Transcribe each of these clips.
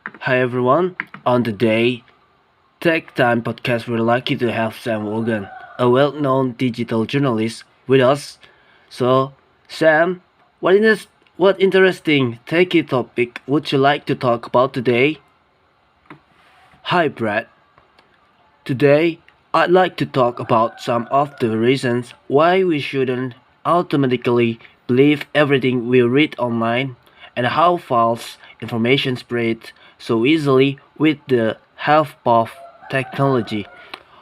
Hi everyone. On today's Tech Time podcast, we're lucky to have Sam Wogan, a well-known digital journalist, with us. So, Sam, what interesting techy topic would you like to talk about today? Hi Brad. Today, I'd like to talk about some of the reasons why we shouldn't automatically believe everything we read online and how false information spreads so easily with the help of technology.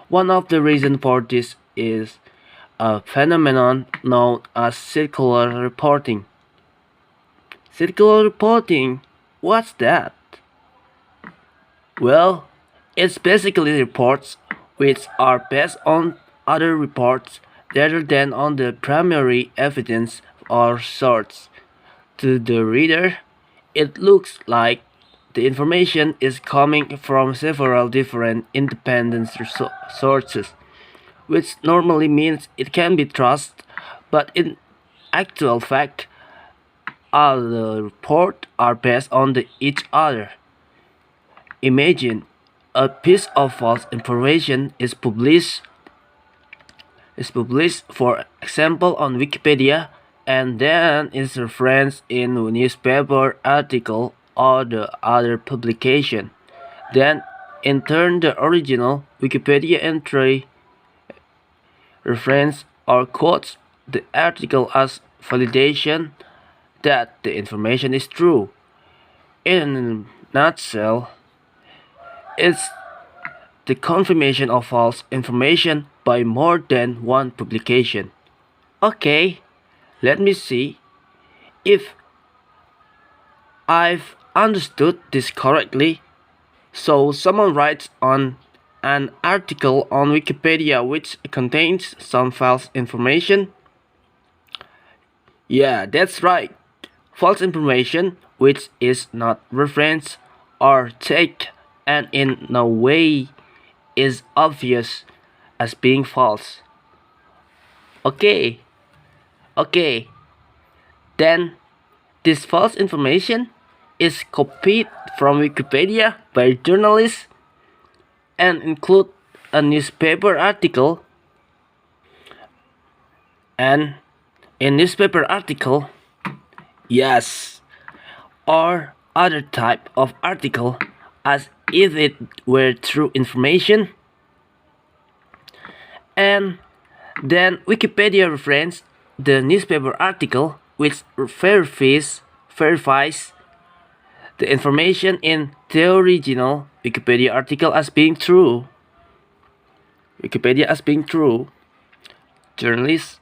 One of the reasons for this is a phenomenon known as circular reporting. Circular reporting? What's that? Well, it's basically reports which are based on other reports rather than on the primary evidence or source. To the reader, it looks like the information is coming from several different independent sources, which normally means it can be trusted, but in actual fact, all the reports are based on each other. Imagine a piece of false information is published for example on Wikipedia and then is referenced in a newspaper article or the other publication. Then in turn the original Wikipedia entry reference or quotes the article as validation that the information is true. In a nutshell, it's the confirmation of false information by more than one publication. Okay, let me see if I've understood this correctly. So, someone writes on an article on Wikipedia which contains some false information. Yeah, that's right. False information which is not referenced or checked and in no way is obvious as being false. Okay, okay. Then this false information is copied from Wikipedia by journalists and include a newspaper article, and in newspaper article, yes, or other type of article as if it were true information, and then Wikipedia reference the newspaper article which verifies the information in the original Wikipedia article as being true. Wikipedia as being true. Journalists?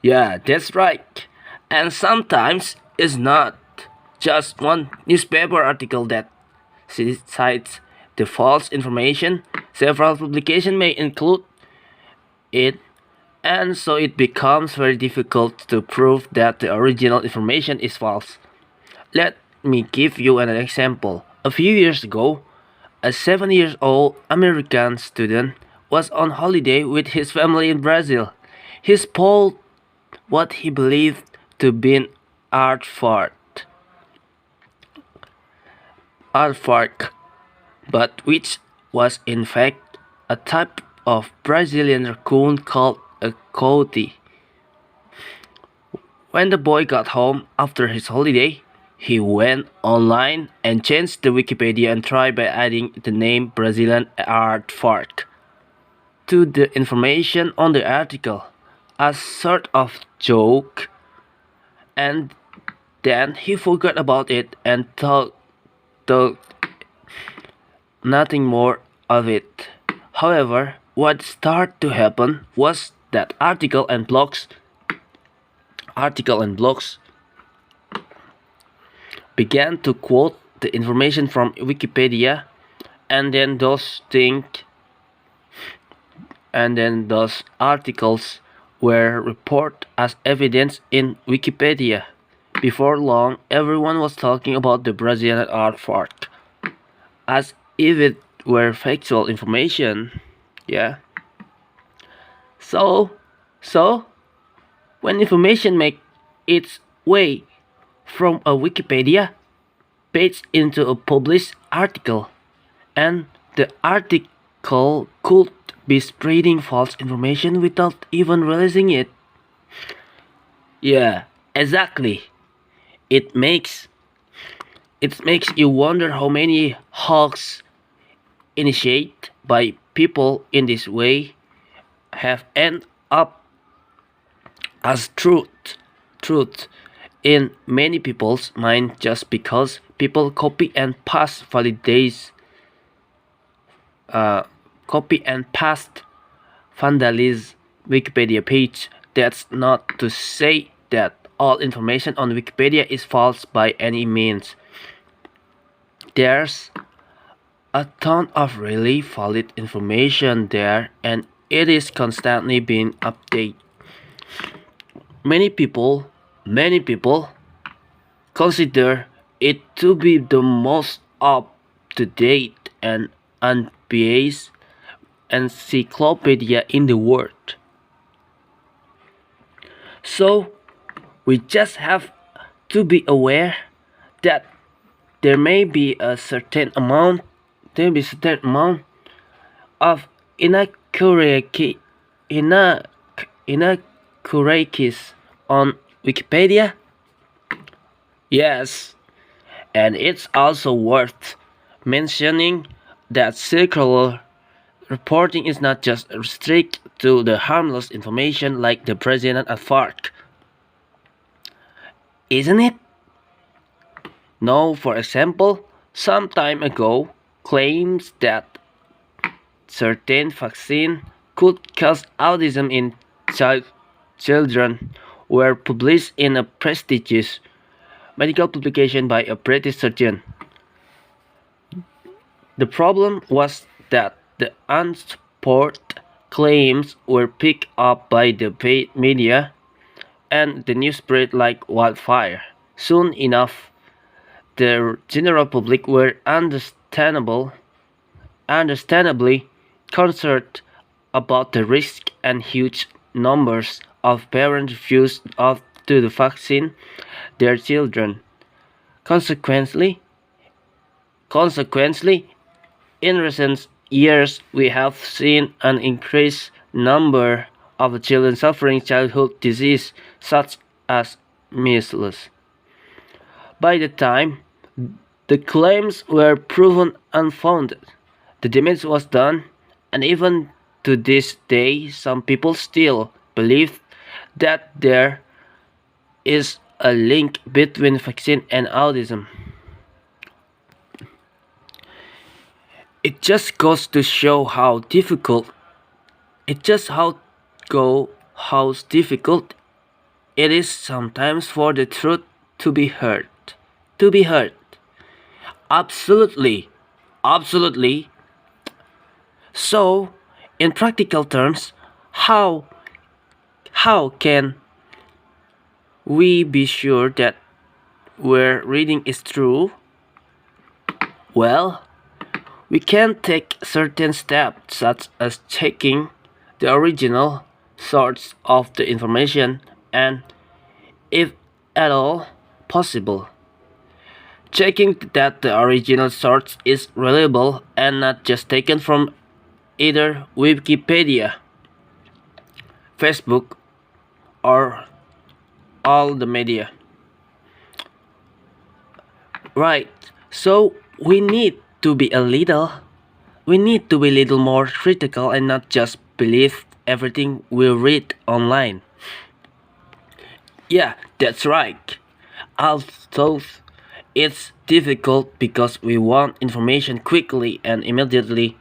Yeah, that's right. And sometimes it's not just one newspaper article that cites the false information. Several publications may include it, and so it becomes very difficult to prove that the original information is false. Let me give you an example. A few years ago, a 7-year-old American student was on holiday with his family in Brazil. He spotted what he believed to be artwork, but which was in fact a type of Brazilian raccoon called a coati. When the boy got home after his holiday, he went online and changed the Wikipedia and tried by adding the name Brazilian artwork to the information on the article as sort of joke, and then he forgot about it and thought nothing more of it. However, what started to happen was that article and blogs began to quote the information from Wikipedia, and then those articles were reported as evidence in Wikipedia. Before long, everyone was talking about the Brazilian artwork as if it were factual information. Yeah. So when information make its way from a Wikipedia paste into a published article, and the article could be spreading false information without even realizing it. Yeah, exactly. It makes it makes you wonder how many hoax initiated by people in this way have ended up as truth in many people's mind just because people uh, copy and paste vandalize Wikipedia page. That's not to say that all information on Wikipedia is false by any means. There's a ton of really valid information there, and it is constantly being updated. Many people consider it to be the most up-to-date and unbiased encyclopedia in the world. So we just have to be aware that there may be a certain amount of inaccuracy inaccuracies on Wikipedia. Yes, and it's also worth mentioning that circular reporting is not just restricted to the harmless information like the president at FARC, isn't it? No, for example, some time ago, claims that certain vaccine could cause autism in children were published in a prestigious medical publication by a British surgeon. The problem was that the unsupported claims were picked up by the paid media and the news spread like wildfire. Soon enough, the general public were understandably concerned about the risk, and huge numbers of parents refused to vaccine their children. Consequently, consequently, in recent years, we have seen an increased number of children suffering childhood disease such as measles. By the time the claims were proven unfounded, the damage was done, and even to this day, some people still believe that there is a link between vaccine and autism. It just goes to show how difficult it just how difficult it is sometimes for the truth to be heard. To be heard. Absolutely. Absolutely. So, in practical terms, how can we be sure that we're reading is true? Well, we can take certain steps such as checking the original source of the information and, if at all possible, checking that the original source is reliable and not just taken from either Wikipedia, Facebook, or all the media. Right, so we need to be a little more critical and not just believe everything we read online. Yeah, that's right. Although it's difficult because we want information quickly and immediately,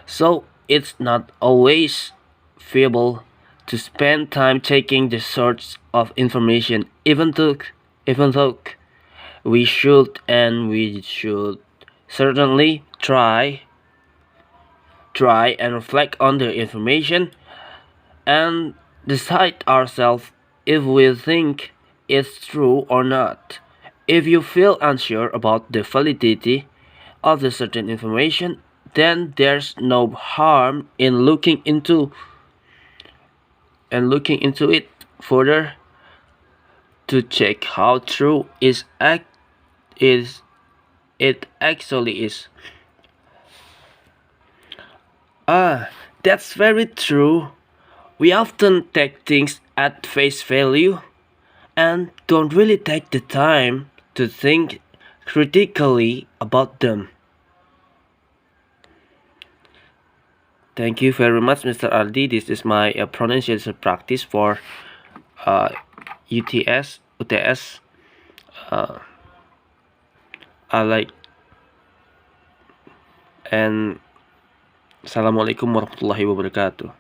so it's not always feasible to spend time checking the source of information, even though we should certainly try and reflect on the information and decide ourselves if we think it's true or not. If you feel unsure about the validity of the certain information, then there's no harm in looking into it further to check how true is it actually is. That's very true. We often take things at face value and don't really take the time to think critically about them. Thank you very much, Mr. Adrie. This is my pronunciation practice for UTS. I like, and Assalamualaikum warahmatullahi wabarakatuh.